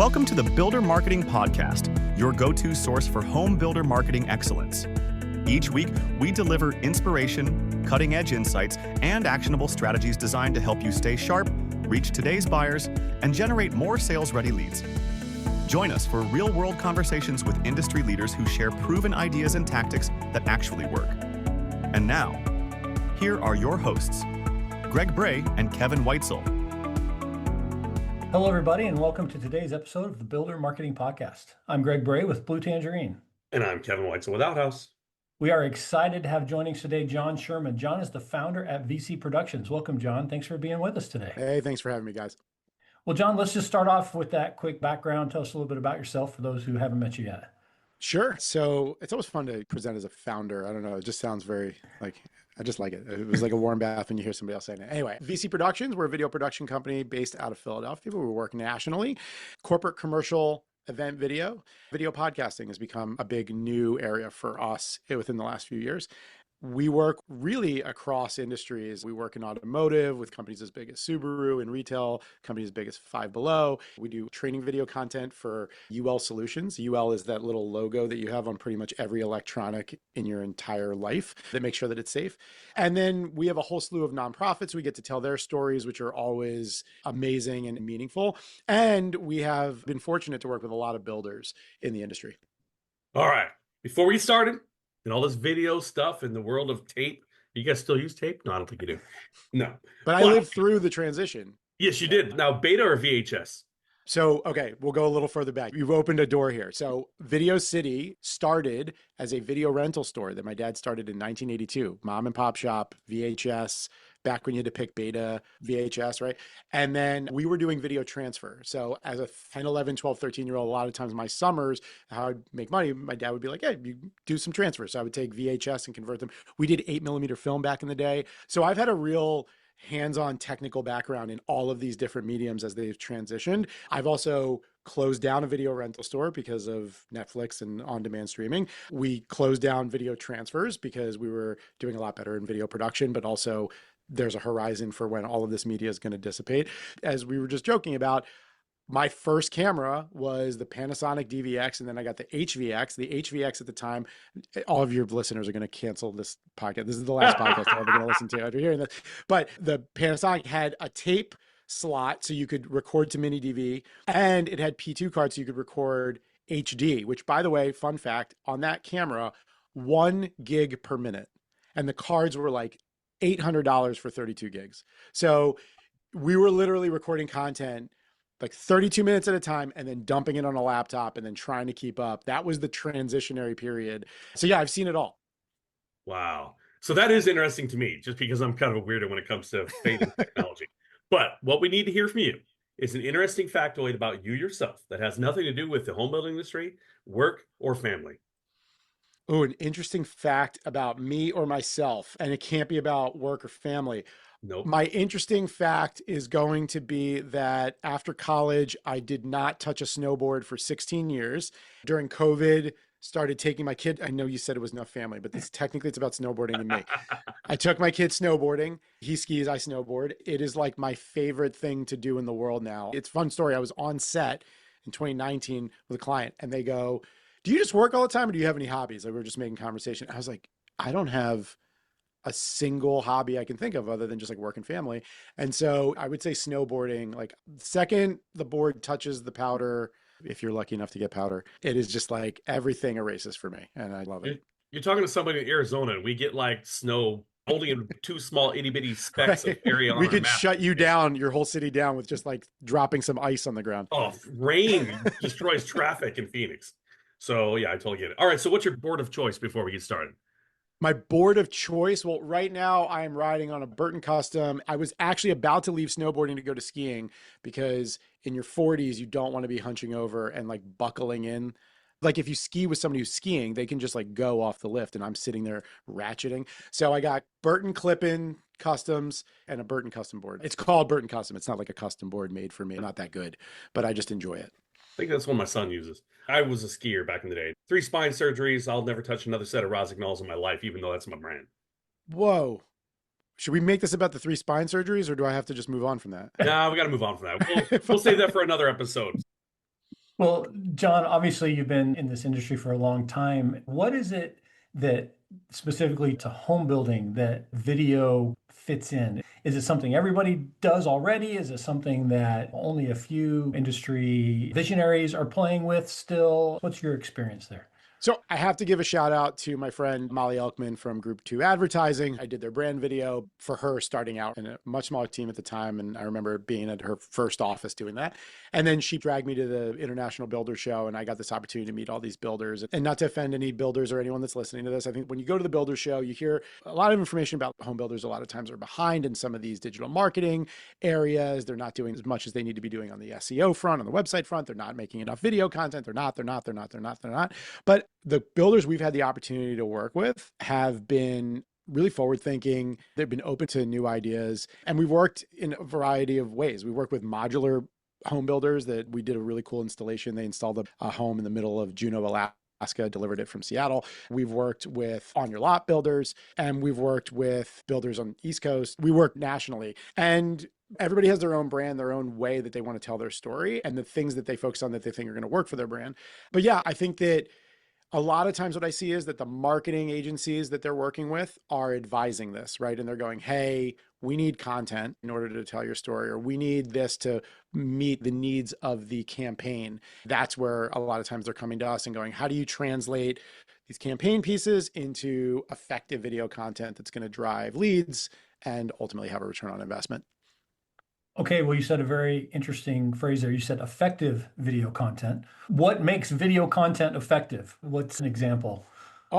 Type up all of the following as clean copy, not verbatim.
Welcome to the Builder Marketing Podcast, your go-to source for home builder marketing excellence. Each week, we deliver inspiration, cutting-edge insights, and actionable strategies designed to help you stay sharp, reach today's buyers, and generate more sales-ready leads. Join us for real-world conversations with industry leaders who share proven ideas and tactics that actually work. And now, here are your hosts, Greg Bray and Kevin Weitzel. Hello, everybody, and welcome to today's episode of the Builder Marketing Podcast. I'm Greg Bray with Blue Tangerine. And I'm Kevin Weitzel with Outhouse. We are excited to have joining us today John Sherman. John is the founder at VC Productions. Welcome, John. Thanks for being with us today. Hey, thanks for having me, guys. Well, John, let's just start off with that quick background. Tell us a little bit about yourself for those who haven't met you yet. Sure. So it's always fun to present as a founder. I don't know. It just sounds very I just like it. It was like a warm bath when you hear somebody else saying it. Anyway, VC Productions, we're a video production company based out of Philadelphia. We work nationally. Corporate, commercial, event video. Video podcasting has become a big new area for us within the last few years. We work really across industries. We work in automotive with companies as big as Subaru, in retail, companies as big as Five Below. We do training video content for UL Solutions. UL is that little logo that you have on pretty much every electronic in your entire life that makes sure that it's safe. And then we have a whole slew of nonprofits. We get to tell their stories, which are always amazing and meaningful. And we have been fortunate to work with a lot of builders in the industry. All right. Before we get started, and all this video stuff in the world of tape. You guys still use tape? No, I don't think you do. No. But I lived through the transition. Yes, you did. Now, beta or VHS? So, okay, we'll go a little further back. You've opened a door here. So Video City started as a video rental store that my dad started in 1982. Mom and pop shop, VHS, back when you had to pick beta, VHS, right? And then we were doing video transfer. So as a 10, 11, 12, 13-year-old, a lot of times my summers, how I'd make money, my dad would be like, hey, you do some transfers. So I would take VHS and convert them. We did 8mm film back in the day. So I've had a real hands-on technical background in all of these different mediums as they've transitioned. I've also closed down a video rental store because of Netflix and on-demand streaming. We closed down video transfers because we were doing a lot better in video production, but also there's a horizon for when all of this media is going to dissipate. As we were just joking about, my first camera was the Panasonic DVX, and then I got the HVX. The HVX at the time, all of your listeners are going to cancel this podcast. This is the last podcast they're ever going to listen to after hearing this. But the Panasonic had a tape slot so you could record to mini DV, and it had P2 cards so you could record HD, which, by the way, fun fact, on that camera, 1 gig per minute. And the cards were like $800 for 32 gigs. So we were literally recording content like 32 minutes at a time and then dumping it on a laptop and then trying to keep up. That was the transitionary period. So yeah, I've seen it all. Wow. So that is interesting to me, just because I'm kind of a weirdo when it comes to faith and technology. But what we need to hear from you is an interesting factoid about you yourself that has nothing to do with the home building industry, work, or family. Oh, an interesting fact about me or myself, and it can't be about work or family. Nope. My interesting fact is going to be that after college, I did not touch a snowboard for 16 years. During COVID, started taking my kid. I know you said it was enough family, but technically it's about snowboarding and me. I took my kid snowboarding. He skis, I snowboard. It is like my favorite thing to do in the world now. It's a fun story. I was on set in 2019 with a client, and they go, do you just work all the time, or do you have any hobbies? Like, we were just making conversation. I was like, I don't have a single hobby I can think of other than just like work and family. And so I would say snowboarding, like the second the board touches the powder, if you're lucky enough to get powder, it is just like everything erases for me. And I love it. You're talking to somebody in Arizona, and we get like snow only in 2 small itty bitty specks of area on we our could map. shut you down, your whole city down, with just like dropping some ice on the ground. Oh, rain destroys traffic in Phoenix. So yeah, I totally get it. All right. So what's your board of choice before we get started? My board of choice. Well, right now I am riding on a Burton Custom. I was actually about to leave snowboarding to go to skiing, because in your 40s, you don't want to be hunching over and like buckling in. Like if you ski with somebody who's skiing, they can just like go off the lift, and I'm sitting there ratcheting. So I got Burton clip-in customs and a Burton custom board. It's called Burton Custom. It's not like a custom board made for me. Not that good, but I just enjoy it. I think that's what my son uses. I was a skier back in the day. 3 spine surgeries. I'll never touch another set of Rosignol's in my life, even though that's my brand. Whoa. Should we make this about the 3 spine surgeries, or do I have to just move on from that? Nah, we got to move on from that. We'll save that for another episode. Well, John, obviously you've been in this industry for a long time. What is it that specifically to home building that video fits in? Is it something everybody does already? Is it something that only a few industry visionaries are playing with still? What's your experience there? So I have to give a shout out to my friend Molly Elkman from Group 2 Advertising. I did their brand video for her starting out in a much smaller team at the time. And I remember being at her first office doing that. And then she dragged me to the International Builder Show, and I got this opportunity to meet all these builders. And not to offend any builders or anyone that's listening to this, I think when you go to the Builder Show, you hear a lot of information about home builders. A lot of times are behind in some of these digital marketing areas. They're not doing as much as they need to be doing on the SEO front, on the website front. They're not making enough video content. They're not. But the builders we've had the opportunity to work with have been really forward thinking. They've been open to new ideas. And we've worked in a variety of ways. We work with modular home builders that we did a really cool installation. They installed a home in the middle of Juneau, Alaska, delivered it from Seattle. We've worked with on your lot builders, and we've worked with builders on the East Coast. We work nationally. And everybody has their own brand, their own way that they want to tell their story, and the things that they focus on that they think are going to work for their brand. But yeah, I think that a lot of times what I see is that the marketing agencies that they're working with are advising this, right? And they're going, hey, we need content in order to tell your story, or we need this to meet the needs of the campaign. That's where a lot of times they're coming to us and going, how do you translate these campaign pieces into effective video content that's going to drive leads and ultimately have a return on investment? Okay, well, you said a very interesting phrase there. You said effective video content. What makes video content effective? What's an example?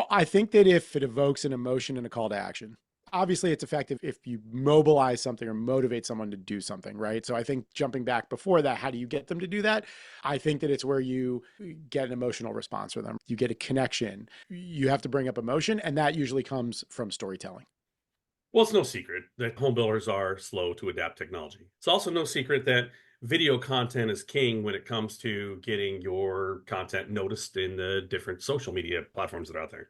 I think that if it evokes an emotion and a call to action, obviously it's effective if you mobilize something or motivate someone to do something, right? So I think jumping back before that, how do you get them to do that? I think that it's where you get an emotional response from them. You get a connection. You have to bring up emotion, and that usually comes from storytelling. Well, it's no secret that home builders are slow to adapt technology. It's also no secret that video content is king when it comes to getting your content noticed in the different social media platforms that are out there.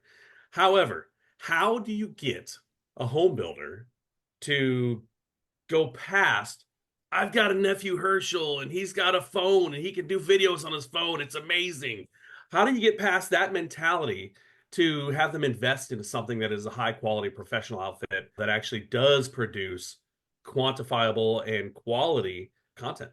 However, how do you get a home builder to go past, I've got a nephew Herschel and he's got a phone and he can do videos on his phone. It's amazing. How do you get past that mentality to have them invest into something that is a high quality professional outfit that actually does produce quantifiable and quality content?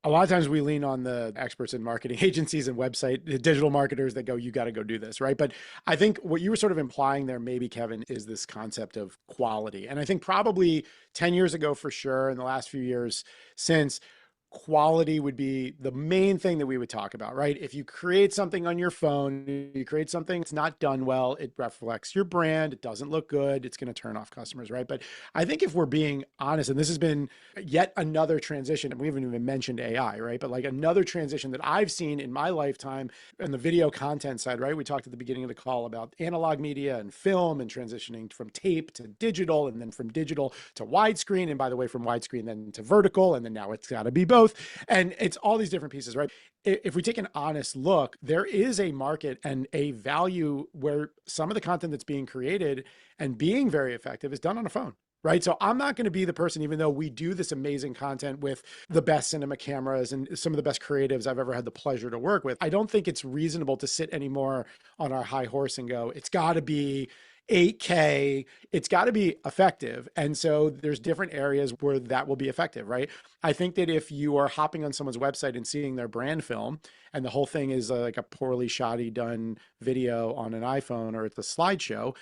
A lot of times we lean on the experts in marketing agencies and website digital marketers that go, you got to go do this, right? But I think what you were sort of implying there, maybe, Kevin, is this concept of quality. And I think probably 10 years ago, for sure, in the last few years since, quality would be the main thing that we would talk about, right? If you create something on your phone, you create something that's not done well, it reflects your brand, it doesn't look good, it's going to turn off customers, right? But I think if we're being honest, and this has been yet another transition, and we haven't even mentioned AI, right? But like another transition that I've seen in my lifetime in the video content side, right? We talked at the beginning of the call about analog media and film and transitioning from tape to digital, and then from digital to widescreen. And by the way, from widescreen then to vertical, and then now it's got to be both. And it's all these different pieces, right? If we take an honest look, there is a market and a value where some of the content that's being created and being very effective is done on a phone. Right. So I'm not going to be the person, even though we do this amazing content with the best cinema cameras and some of the best creatives I've ever had the pleasure to work with. I don't think it's reasonable to sit anymore on our high horse and go, it's got to be 8K, it's got to be effective. And so there's different areas where that will be effective, right? I think that if you are hopping on someone's website and seeing their brand film, and the whole thing is like a poorly shoddy done video on an iPhone or it's a slideshow,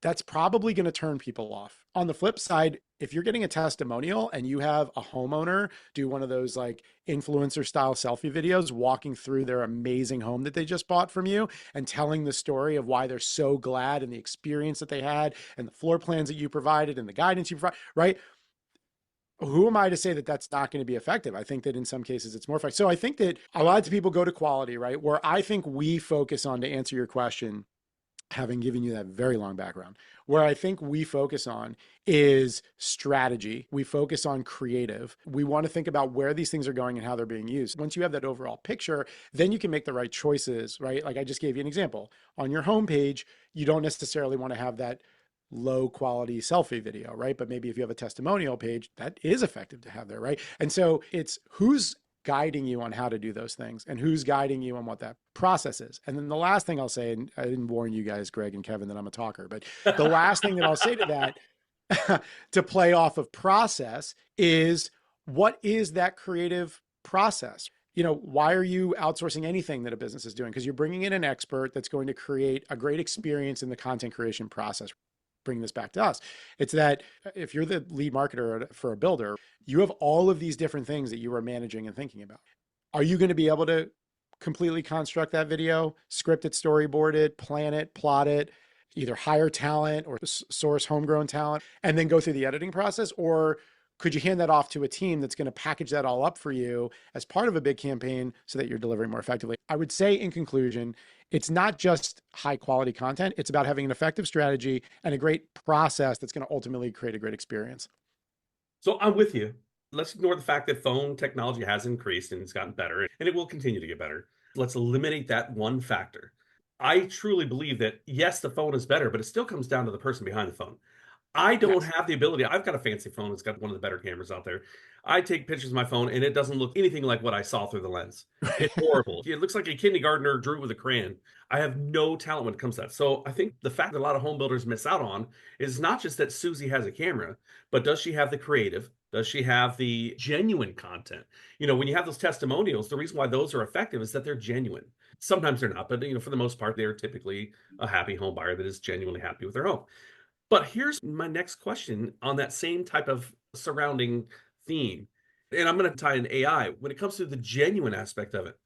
that's probably going to turn people off. On the flip side, if you're getting a testimonial and you have a homeowner do one of those like influencer style selfie videos walking through their amazing home that they just bought from you and telling the story of why they're so glad and the experience that they had and the floor plans that you provided and the guidance you provide, right? Who am I to say that that's not going to be effective? I think that in some cases it's more effective. So I think that a lot of people go to quality, right? Where I think we focus on, to answer your question, having given you that very long background, where I think we focus on is strategy. We focus on creative. We want to think about where these things are going and how they're being used. Once you have that overall picture, then you can make the right choices, right? Like I just gave you an example. On your homepage, you don't necessarily want to have that low quality selfie video, right? But maybe if you have a testimonial page, that is effective to have there, right? And so it's who's guiding you on how to do those things and who's guiding you on what that process is. And then the last thing I'll say, and I didn't warn you guys, Greg and Kevin, that I'm a talker, but the last thing that I'll say to that to play off of process is, what is that creative process? Why are you outsourcing anything that a business is doing? Because you're bringing in an expert that's going to create a great experience in the content creation process. Bring this back to us. It's that if you're the lead marketer for a builder, you have all of these different things that you are managing and thinking about. Are you going to be able to completely construct that video, script it, storyboard it, plan it, plot it, either hire talent or source homegrown talent, and then go through the editing process? Or could you hand that off to a team that's going to package that all up for you as part of a big campaign so that you're delivering more effectively? I would say in conclusion, it's not just high quality content. It's about having an effective strategy and a great process that's going to ultimately create a great experience. So I'm with you. Let's ignore the fact that phone technology has increased and it's gotten better, and it will continue to get better. Let's eliminate that one factor. I truly believe that, yes, the phone is better, but it still comes down to the person behind the phone. I don't have the ability. I've got a fancy phone. It's got one of the better cameras out there. I take pictures of my phone and it doesn't look anything like what I saw through the lens. It's horrible. It looks like a kindergartner drew with a crayon. I have no talent when it comes to that. So I think the fact that a lot of home builders miss out on is not just that Susie has a camera, but does she have the creative? Does she have the genuine content? When you have those testimonials, the reason why those are effective is that they're genuine. Sometimes they're not, but for the most part, they're typically a happy home buyer that is genuinely happy with their home. But here's my next question on that same type of surrounding theme. And I'm going to tie in AI. When it comes to the genuine aspect of it,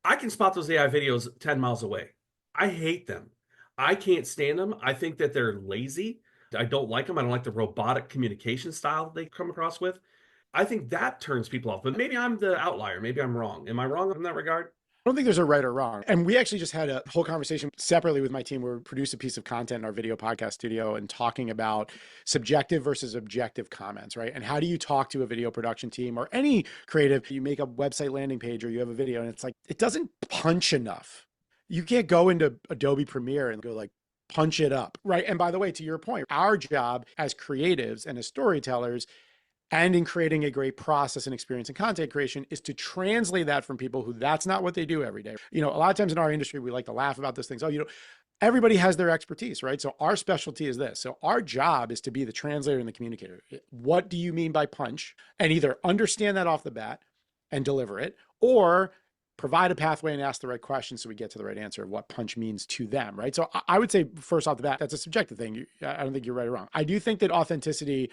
I can spot those AI videos 10 miles away. I hate them. I can't stand them. I think that they're lazy. I don't like them. I don't like the robotic communication style they come across with. I think that turns people off. But maybe I'm the outlier. Maybe I'm wrong. Am I wrong in that regard? I don't think there's a right or wrong. And we actually just had a whole conversation separately with my team where we produced a piece of content in our video podcast studio and talking about subjective versus objective comments, right? And how do you talk to a video production team or any creative? You make a website landing page or you have a video and it's like, it doesn't punch enough. You can't go into Adobe Premiere and go like, punch it up, right? And by the way, to your point, our job as creatives and as storytellers and in creating a great process and experience in content creation is to translate that from people who that's not what they do every day. A lot of times in our industry, we like to laugh about those things. Everybody has their expertise, right? So our specialty is this. So our job is to be the translator and the communicator. What do you mean by punch? And either understand that off the bat and deliver it, or provide a pathway and ask the right questions so we get to the right answer of what punch means to them, right? So I would say first off the bat, that's a subjective thing. I don't think you're right or wrong. I do think that authenticity,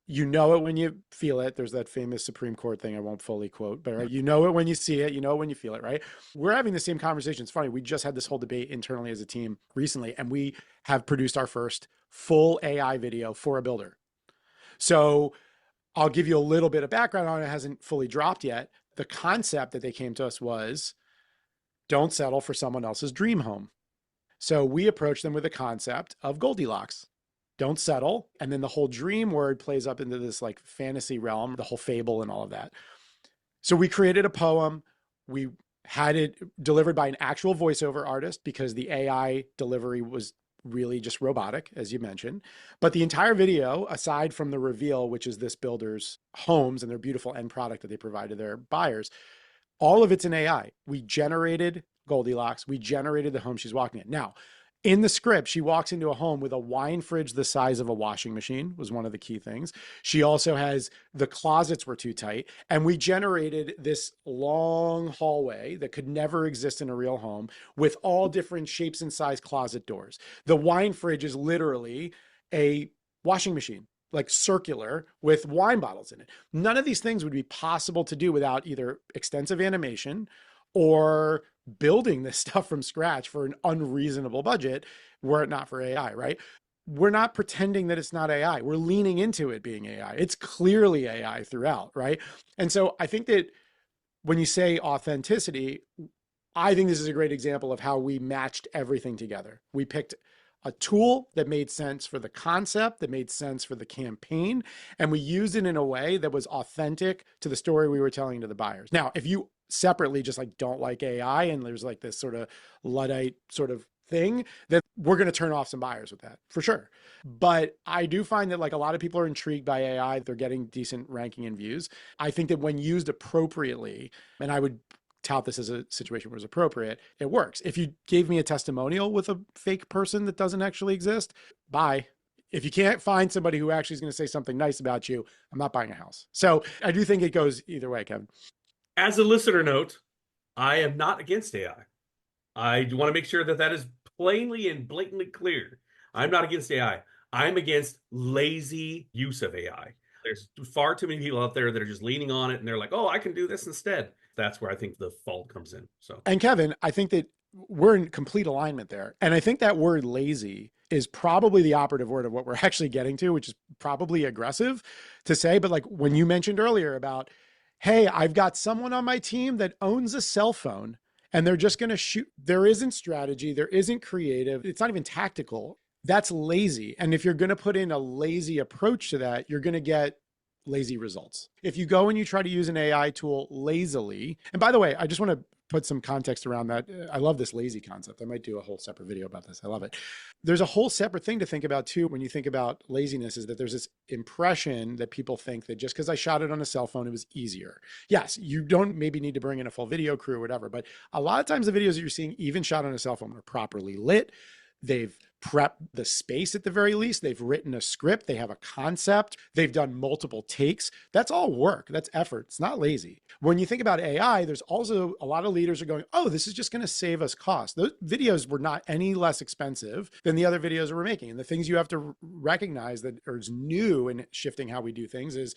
you know it when you feel it. There's that famous Supreme Court thing I won't fully quote, but right, you know it when you see it, you know it when you feel it, right? We're having the same conversation. It's funny. We just had this whole debate internally as a team recently, and we have produced our first full AI video for a builder. So I'll give you a little bit of background on it. It hasn't fully dropped yet. The concept that they came to us was, don't settle for someone else's dream home. So we approached them with the concept of Goldilocks. Don't settle. And then the whole dream word plays up into this like fantasy realm, the whole fable and all of that. So we created a poem. We had it delivered by an actual voiceover artist because the AI delivery was really just robotic, as you mentioned. But the entire video, aside from the reveal, which is this builder's homes and their beautiful end product that they provide to their buyers, all of it's in AI. We generated Goldilocks. We generated the home she's walking in. Now, in the script, she walks into a home with a wine fridge the size of a washing machine, was one of the key things. She also has, the closets were too tight. And we generated this long hallway that could never exist in a real home with all different shapes and size closet doors. The wine fridge is literally a washing machine, like circular, with wine bottles in it. None of these things would be possible to do without either extensive animation or building this stuff from scratch for an unreasonable budget were it not for AI, right? We're not pretending that it's not AI. We're leaning into it being AI. It's clearly AI throughout, right? And so I think that when you say authenticity, I think this is a great example of how we matched everything together. We picked a tool that made sense for the concept, that made sense for the campaign, and we used it in a way that was authentic to the story we were telling to the buyers. Now, if you separately just like don't like AI and there's like this sort of Luddite sort of thing, then we're going to turn off some buyers with that for sure. But I do find that like a lot of people are intrigued by AI. They're getting decent ranking and views. I think that when used appropriately, and I would tout this as a situation where it's appropriate, it works. If you gave me a testimonial with a fake person that doesn't actually exist, bye. If you can't find somebody who actually is going to say something nice about you, I'm not buying a house. So I do think it goes either way, Kevin. As a listener note, I am not against AI. I want to make sure that that is plainly and blatantly clear. I'm not against AI. I'm against lazy use of AI. There's far too many people out there that are just leaning on it and they're like, oh, I can do this instead. That's where I think the fault comes in. So, and Kevin, I think that we're in complete alignment there. And I think that word lazy is probably the operative word of what we're actually getting to, which is probably aggressive to say. But like when you mentioned earlier about, hey, I've got someone on my team that owns a cell phone and they're just going to shoot. There isn't strategy. There isn't creative. It's not even tactical. That's lazy. And if you're going to put in a lazy approach to that, you're going to get lazy results. If you go and you try to use an AI tool lazily, and by the way, I just want to put some context around that. I love this lazy concept. I might do a whole separate video about this. I love it. There's a whole separate thing to think about too when you think about laziness, is that there's this impression that people think that just because I shot it on a cell phone, it was easier. Yes, you don't maybe need to bring in a full video crew or whatever, but a lot of times the videos that you're seeing, even shot on a cell phone, are properly lit. They've prepped the space at the very least. They've written a script. They have a concept. They've done multiple takes. That's all work. That's effort. It's not lazy. When you think about AI, there's also a lot of leaders are going, oh, this is just going to save us cost. Those videos were not any less expensive than the other videos we're making. And the things you have to recognize that is new in shifting how we do things is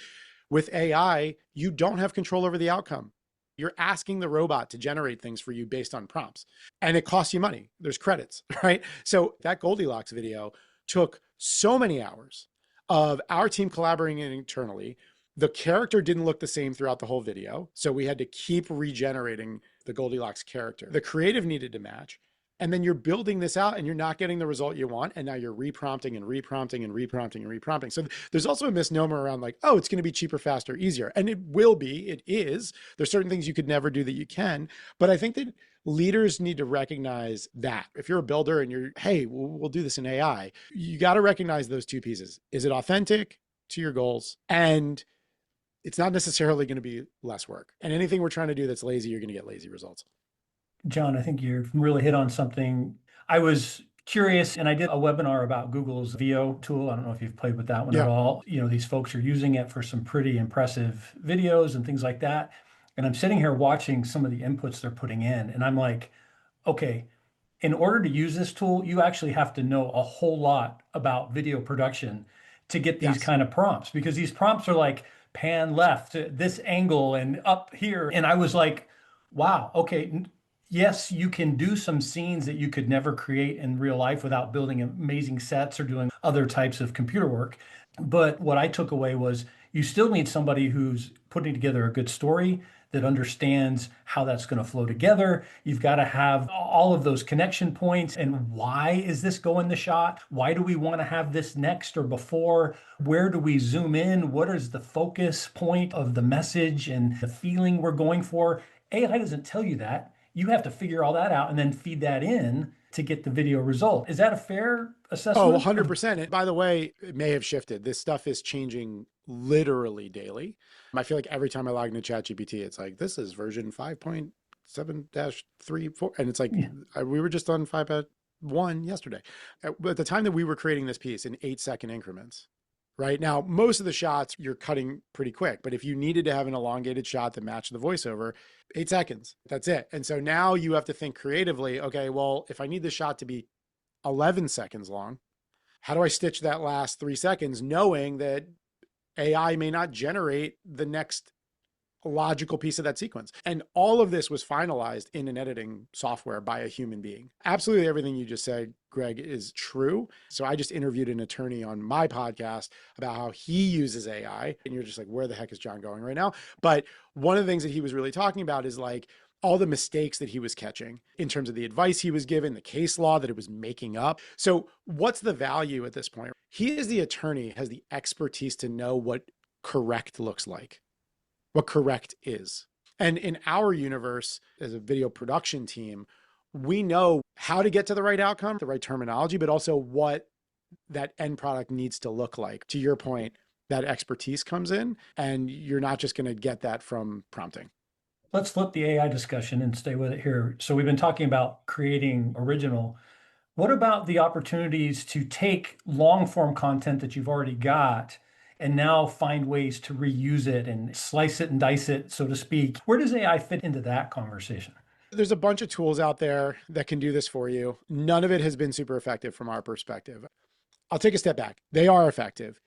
with AI, you don't have control over the outcome. You're asking the robot to generate things for you based on prompts, and it costs you money. There's credits, right? So that Goldilocks video took so many hours of our team collaborating internally. The character didn't look the same throughout the whole video, so we had to keep regenerating the Goldilocks character. The creative needed to match. And then you're building this out and you're not getting the result you want. And now you're reprompting and reprompting and reprompting and reprompting. So there's also a misnomer around like, oh, it's going to be cheaper, faster, easier. And it will be, it is. There's certain things you could never do that you can. But I think that leaders need to recognize that. If you're a builder and you're, hey, we'll do this in AI, you got to recognize those two pieces. Is it authentic to your goals? And it's not necessarily going to be less work. And anything we're trying to do that's lazy, you're going to get lazy results. John, I think you've really hit on something. I was curious, and I did a webinar about Google's VO tool. I don't know if you've played with that one at all. You know, these folks are using it for some pretty impressive videos and things like that. And I'm sitting here watching some of the inputs they're putting in, and I'm like, okay, in order to use this tool, you actually have to know a whole lot about video production to get these kind of prompts, because these prompts are like pan left, this angle, and up here. And I was like, wow, okay. Yes, you can do some scenes that you could never create in real life without building amazing sets or doing other types of computer work. But what I took away was you still need somebody who's putting together a good story that understands how that's going to flow together. You've got to have all of those connection points. And why is this going the shot? Why do we want to have this next or before? Where do we zoom in? What is the focus point of the message and the feeling we're going for? AI doesn't tell you that. You have to figure all that out and then feed that in to get the video result. Is that a fair assessment? Oh, 100%. And by the way, it may have shifted. This stuff is changing literally daily. I feel like every time I log into ChatGPT, it's like, this is version 5.7-3.4. And it's like, we were just on 5.1 yesterday. At the time that we were creating this piece in 8-second increments, right? Now, most of the shots you're cutting pretty quick, but if you needed to have an elongated shot that matched the voiceover, 8 seconds, that's it. And so now you have to think creatively, okay, well, if I need the shot to be 11 seconds long, how do I stitch that last 3 seconds knowing that AI may not generate the next logical piece of that sequence? And all of this was finalized in an editing software by a human being. Absolutely everything you just said, Greg, is true. So I just interviewed an attorney on my podcast about how he uses AI. And you're just like, where the heck is John going right now? But one of the things that he was really talking about is like all the mistakes that he was catching in terms of the advice he was given, the case law that it was making up. So what's the value at this point? He is the attorney, has the expertise to know what correct looks like, what correct is. And in our universe as a video production team, we know how to get to the right outcome, the right terminology, but also what that end product needs to look like. To your point, that expertise comes in, and you're not just going to get that from prompting. Let's flip the AI discussion and stay with it here. So we've been talking about creating original. What about the opportunities to take long form content that you've already got and now find ways to reuse it and slice it and dice it, so to speak? Where does AI fit into that conversation? There's a bunch of tools out there that can do this for you. None of it has been super effective from our perspective. I'll take a step back. They are effective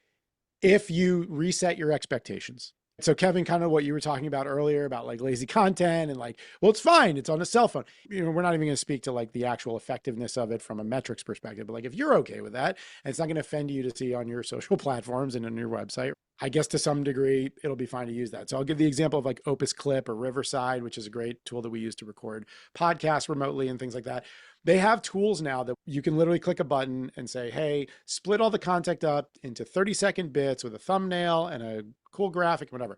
if you reset your expectations. So Kevin, kind of what you were talking about earlier about like lazy content and like, well, it's fine. It's on a cell phone. You know, we're not even going to speak to like the actual effectiveness of it from a metrics perspective, but like if you're okay with that and it's not going to offend you to see on your social platforms and on your website, I guess to some degree, it'll be fine to use that. So I'll give the example of like Opus Clip or Riverside, which is a great tool that we use to record podcasts remotely and things like that. They have tools now that you can literally click a button and say, hey, split all the content up into 30-second bits with a thumbnail and a cool graphic, whatever.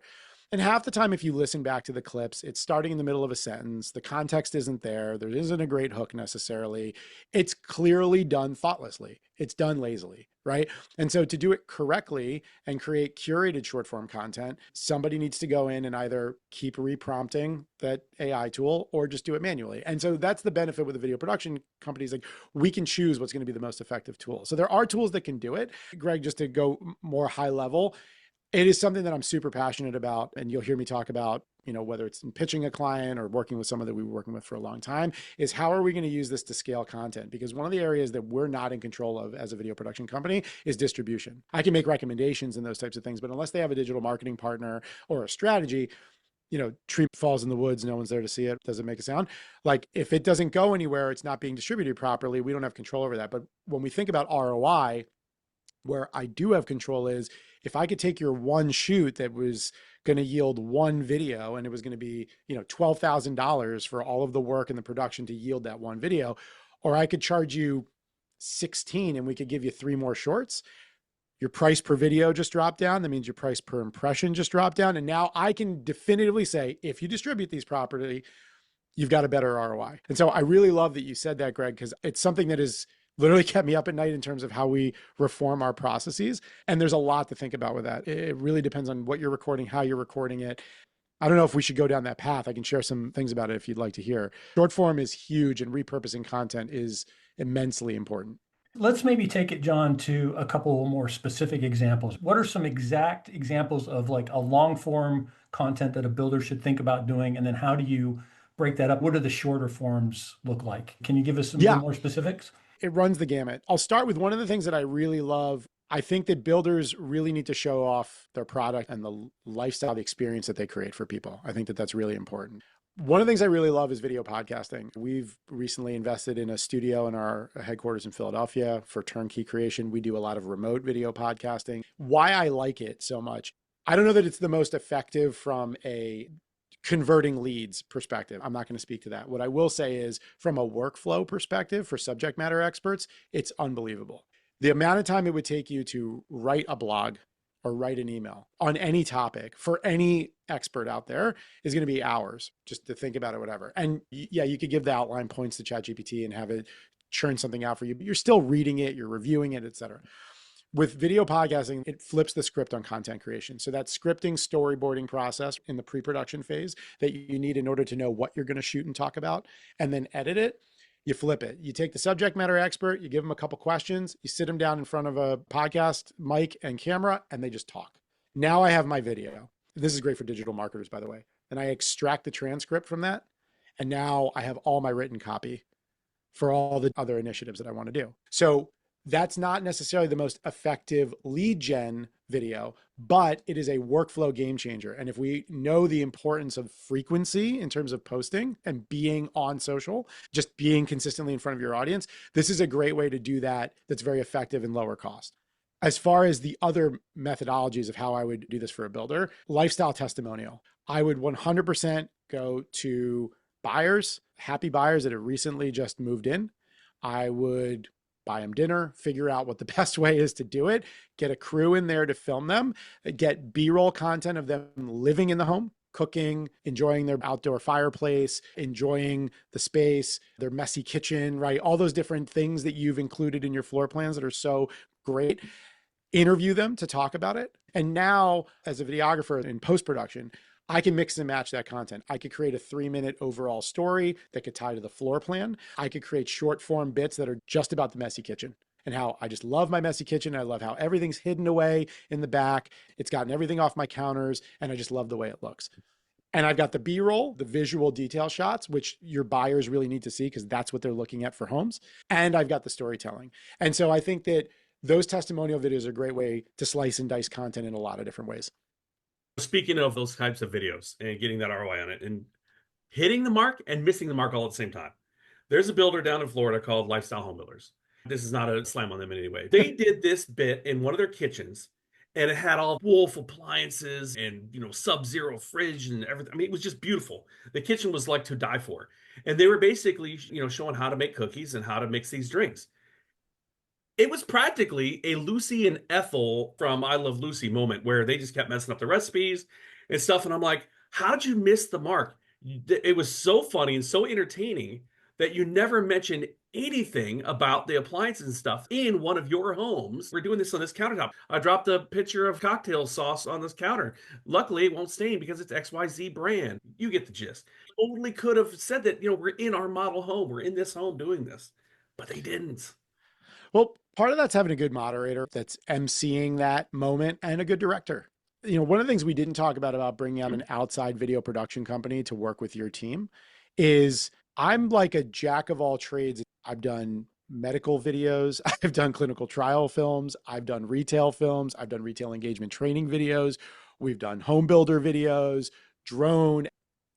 And half the time, if you listen back to the clips, it's starting in the middle of a sentence. The context isn't there. There isn't a great hook necessarily. It's clearly done thoughtlessly. It's done lazily, right? And so to do it correctly and create curated short form content, somebody needs to go in and either keep reprompting that AI tool or just do it manually. And so that's the benefit with the video production companies. Like we can choose what's going to be the most effective tool. So there are tools that can do it. Greg, just to go more high level, it is something that I'm super passionate about. And you'll hear me talk about, you know, whether it's in pitching a client or working with someone that we were working with for a long time, is how are we going to use this to scale content? Because one of the areas that we're not in control of as a video production company is distribution. I can make recommendations and those types of things, but unless they have a digital marketing partner or a strategy, you know, tree falls in the woods, no one's there to see it. Does it make a sound? Like if it doesn't go anywhere, it's not being distributed properly. We don't have control over that. But when we think about ROI, where I do have control is if I could take your one shoot that was going to yield one video and it was going to be, you know, $12,000 for all of the work and the production to yield that one video, or I could charge you 16 and we could give you 3 more shorts. Your price per video just dropped down. That means your price per impression just dropped down. And now I can definitively say, if you distribute these properly, you've got a better ROI. And so I really love that you said that, Greg, because it's something that is literally kept me up at night in terms of how we reform our processes. And there's a lot to think about with that. It really depends on what you're recording, how you're recording it. I don't know if we should go down that path. I can share some things about it if you'd like to hear. Short form is huge and repurposing content is immensely important. Let's maybe take it, John, to a couple more specific examples. What are some exact examples of like a long form content that a builder should think about doing? And then how do you break that up? What do the shorter forms look like? Can you give us some more specifics? It runs the gamut. I'll start with one of the things that I really love. I think that builders really need to show off their product and the lifestyle, the experience that they create for people. I think that that's really important. One of the things I really love is video podcasting. We've recently invested in a studio in our headquarters in Philadelphia for turnkey creation. We do a lot of remote video podcasting. Why I like it so much, I don't know that it's the most effective from a converting leads perspective. I'm not going to speak to that. What I will say is from a workflow perspective for subject matter experts, it's unbelievable. The amount of time it would take you to write a blog or write an email on any topic for any expert out there is going to be hours just to think about it, whatever. And yeah, you could give the outline points to ChatGPT and have it churn something out for you, but you're still reading it, you're reviewing it, et cetera. With video podcasting, it flips the script on content creation. So that scripting, storyboarding process in the pre-production phase that you need in order to know what you're going to shoot and talk about, and then edit it, you flip it. You take the subject matter expert, you give them a couple questions, you sit them down in front of a podcast mic and camera, and they just talk. Now I have my video. This is great for digital marketers, by the way. And I extract the transcript from that. And now I have all my written copy for all the other initiatives that I want to do. So that's not necessarily the most effective lead gen video, but it is a workflow game changer. And if we know the importance of frequency in terms of posting and being on social, just being consistently in front of your audience, this is a great way to do that. That's very effective and lower cost. As far as the other methodologies of how I would do this for a builder, lifestyle testimonial, I would 100% go to buyers, happy buyers that have recently just moved in. I would buy them dinner, figure out what the best way is to do it, get a crew in there to film them, get B-roll content of them living in the home, cooking, enjoying their outdoor fireplace, enjoying the space, their messy kitchen, right? All those different things that you've included in your floor plans that are so great. Interview them to talk about it. And now, as a videographer in post-production, I can mix and match that content. I could create a 3-minute overall story that could tie to the floor plan. I could create short form bits that are just about the messy kitchen and how I just love my messy kitchen. I love how everything's hidden away in the back. It's gotten everything off my counters, and I just love the way it looks. And I've got the B-roll, the visual detail shots, which your buyers really need to see because that's what they're looking at for homes. And I've got the storytelling. And so I think that those testimonial videos are a great way to slice and dice content in a lot of different ways. Speaking of those types of videos and getting that ROI on it and hitting the mark and missing the mark all at the same time. There's a builder down in Florida called Lifestyle Home Builders. This is not a slam on them in any way. They did this bit in one of their kitchens, and it had all Wolf appliances and, Sub-Zero fridge and everything. I mean, it was just beautiful. The kitchen was like to die for. And they were basically, showing how to make cookies and how to mix these drinks. It was practically a Lucy and Ethel from I Love Lucy moment where they just kept messing up the recipes and stuff. And I'm like, how did you miss the mark? It was so funny and so entertaining that you never mentioned anything about the appliances and stuff in one of your homes. We're doing this on this countertop. I dropped a pitcher of cocktail sauce on this counter. Luckily, it won't stain because it's XYZ brand. You get the gist. Totally could have said that, we're in our model home. We're in this home doing this, but they didn't. Well, part of that's having a good moderator that's emceeing that moment and a good director. One of the things we didn't talk about bringing out an outside video production company to work with your team is I'm like a jack of all trades. I've done medical videos. I've done clinical trial films. I've done retail films. I've done retail engagement training videos. We've done home builder videos, drone.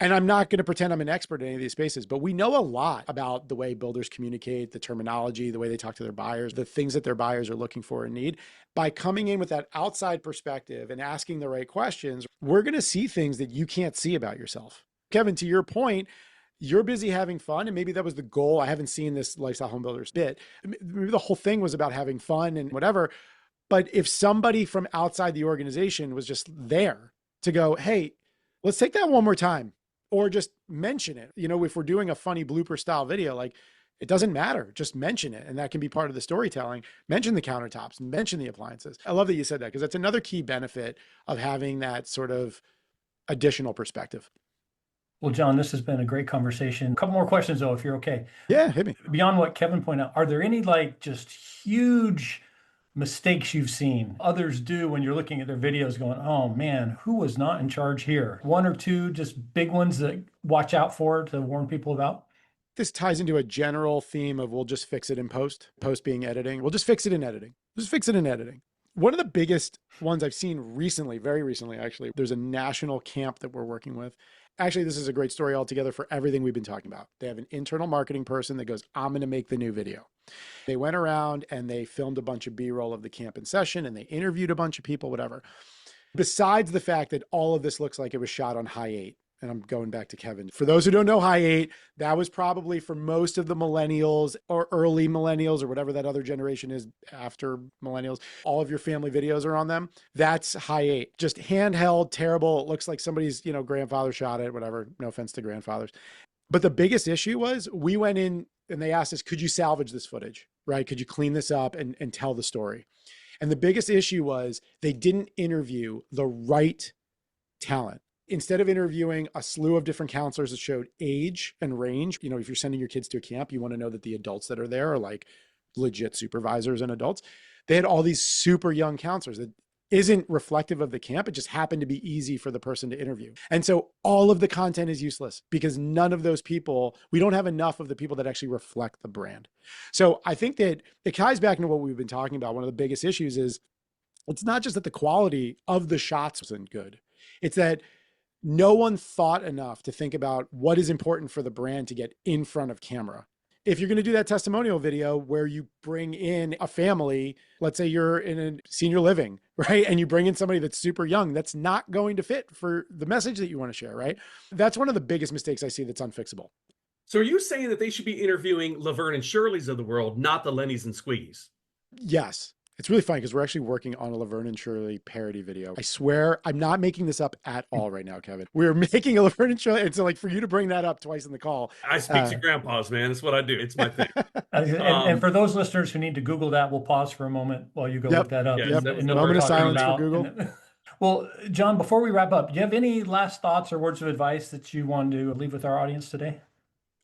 And I'm not going to pretend I'm an expert in any of these spaces, but we know a lot about the way builders communicate, the terminology, the way they talk to their buyers, the things that their buyers are looking for and need. By coming in with that outside perspective and asking the right questions, we're going to see things that you can't see about yourself. Kevin, to your point, you're busy having fun, and maybe that was the goal. I haven't seen this Lifestyle Home Builders bit. Maybe the whole thing was about having fun and whatever. But if somebody from outside the organization was just there to go, hey, let's take that one more time. Or just mention it. If we're doing a funny blooper style video, like it doesn't matter, just mention it. And that can be part of the storytelling. Mention the countertops, mention the appliances. I love that you said that because that's another key benefit of having that sort of additional perspective. Well, John, this has been a great conversation. A couple more questions though, if you're okay. Yeah, hit me. Beyond what Kevin pointed out, are there any just huge mistakes you've seen others do when you're looking at their videos going, oh man, who was not in charge here? One or two just big ones that watch out for to warn people about? This ties into a general theme of we'll just fix it in post being editing. We'll just fix it in editing. Just fix it in editing. One of the biggest ones I've seen recently, very recently, actually, there's a national camp that we're working with. Actually, this is a great story altogether for everything we've been talking about. They have an internal marketing person that goes, I'm going to make the new video. They went around and they filmed a bunch of B-roll of the camp in session and they interviewed a bunch of people, whatever. Besides the fact that all of this looks like it was shot on high 8. And I'm going back to Kevin. For those who don't know high 8, that was probably for most of the millennials or early millennials or whatever that other generation is after millennials. All of your family videos are on them. That's high 8. Just handheld, terrible. It looks like somebody's, grandfather shot it, whatever. No offense to grandfathers. But the biggest issue was we went in and they asked us, could you salvage this footage, right? Could you clean this up and tell the story? And the biggest issue was they didn't interview the right talent. Instead of interviewing a slew of different counselors that showed age and range, if you're sending your kids to a camp, you want to know that the adults that are there are like legit supervisors and adults. They had all these super young counselors that isn't reflective of the camp. It just happened to be easy for the person to interview. And so all of the content is useless because none of those people, we don't have enough of the people that actually reflect the brand. So I think that it ties back into what we've been talking about. One of the biggest issues is it's not just that the quality of the shots wasn't good. It's that no one thought enough to think about what is important for the brand to get in front of camera. If you're going to do that testimonial video where you bring in a family, let's say you're in a senior living, right? And you bring in somebody that's super young, that's not going to fit for the message that you want to share, right? That's one of the biggest mistakes I see that's unfixable. So are you saying that they should be interviewing Laverne and Shirley's of the world, not the Lennys and Squiggies? Yes. It's really funny because we're actually working on a Laverne and Shirley parody video. I swear I'm not making this up at all right now, Kevin. We're making a Laverne and Shirley. And so like for you to bring that up twice in the call. I speak to grandpas, man. That's what I do. It's my thing. And for those listeners who need to Google that, we'll pause for a moment while you go look that up. Yes, and know moment what we're of talking silence for about. Google. Well, John, before we wrap up, do you have any last thoughts or words of advice that you want to leave with our audience today?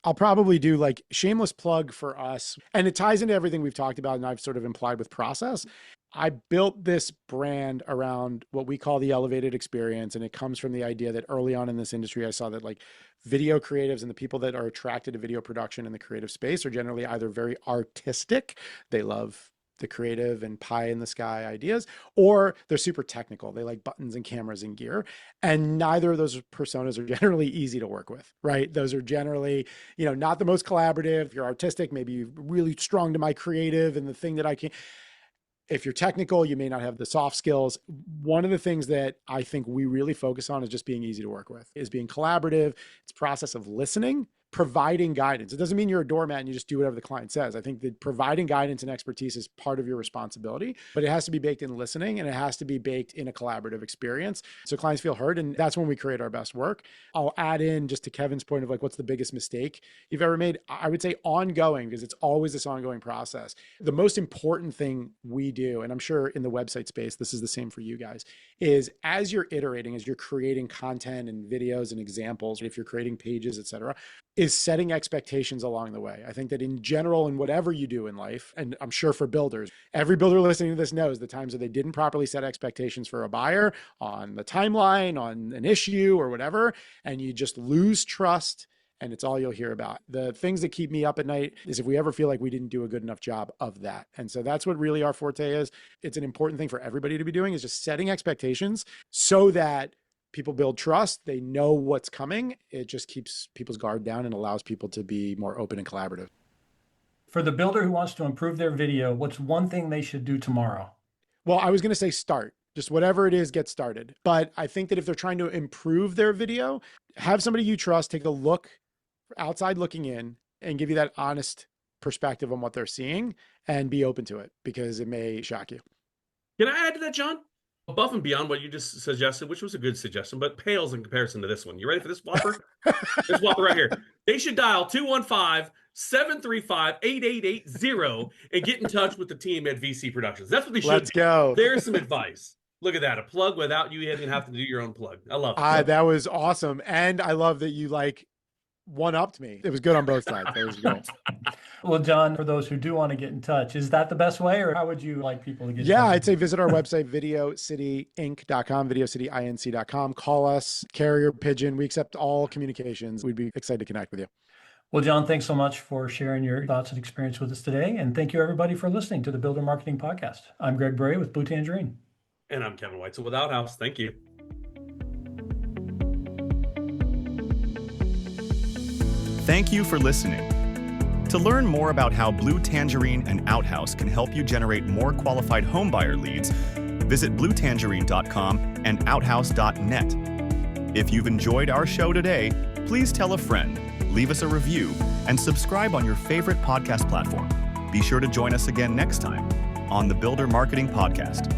I'll probably do like shameless plug for us. And it ties into everything we've talked about and I've sort of implied with process. I built this brand around what we call the elevated experience. And it comes from the idea that early on in this industry, I saw that like video creatives and the people that are attracted to video production in the creative space are generally either very artistic. They love the creative and pie in the sky ideas, or they're super technical. They like buttons and cameras and gear. And neither of those personas are generally easy to work with, right? Those are generally, not the most collaborative. If you're artistic, maybe you're really strong to my creative and the thing that I can. If you're technical, you may not have the soft skills. One of the things that I think we really focus on is just being easy to work with, is being collaborative. It's a process of listening, providing guidance. It doesn't mean you're a doormat and you just do whatever the client says. I think that providing guidance and expertise is part of your responsibility, but it has to be baked in listening and it has to be baked in a collaborative experience. So clients feel heard, and that's when we create our best work. I'll add in just to Kevin's point of like, what's the biggest mistake you've ever made? I would say ongoing, because it's always this ongoing process. The most important thing we do, and I'm sure in the website space, this is the same for you guys, is as you're iterating, as you're creating content and videos and examples, if you're creating pages, et cetera, is setting expectations along the way. I think that in general, in whatever you do in life, and I'm sure for builders, every builder listening to this knows the times that they didn't properly set expectations for a buyer on the timeline, on an issue or whatever, and you just lose trust, and it's all you'll hear about. The things that keep me up at night is if we ever feel like we didn't do a good enough job of that. And so that's what really our forte is. It's an important thing for everybody to be doing, is just setting expectations so that people build trust. They know what's coming. It just keeps people's guard down and allows people to be more open and collaborative. For the builder who wants to improve their video, what's one thing they should do tomorrow? Well, I was going to say start. Just whatever it is, get started. But I think that if they're trying to improve their video, have somebody you trust take a look outside looking in and give you that honest perspective on what they're seeing and be open to it, because it may shock you. Can I add to that, John? Above and beyond what you just suggested, which was a good suggestion, but pales in comparison to this one. You ready for this whopper? This whopper right here. They should dial 215-735-8880 and get in touch with the team at VC Productions. That's what they should Let's do. go. There's some advice. Look at that. A plug without you even have to do your own plug. I love it. That was awesome. And I love that you one-upped me. It was good on both sides. There was good. Well, John, for those who do want to get in touch, is that the best way, or how would you like people to get in touch? Yeah, I'd say visit our website, videocityinc.com, videocityinc.com. Call us, carrier pigeon. We accept all communications. We'd be excited to connect with you. Well, John, thanks so much for sharing your thoughts and experience with us today. And thank you, everybody, for listening to the Builder Marketing Podcast. I'm Greg Bray with Blue Tangerine. And I'm Kevin Weitzel with Outhouse. Thank you. Thank you for listening. To learn more about how Blue Tangerine and Outhouse can help you generate more qualified homebuyer leads, visit bluetangerine.com and outhouse.net. If you've enjoyed our show today, please tell a friend, leave us a review, and subscribe on your favorite podcast platform. Be sure to join us again next time on the Builder Marketing Podcast.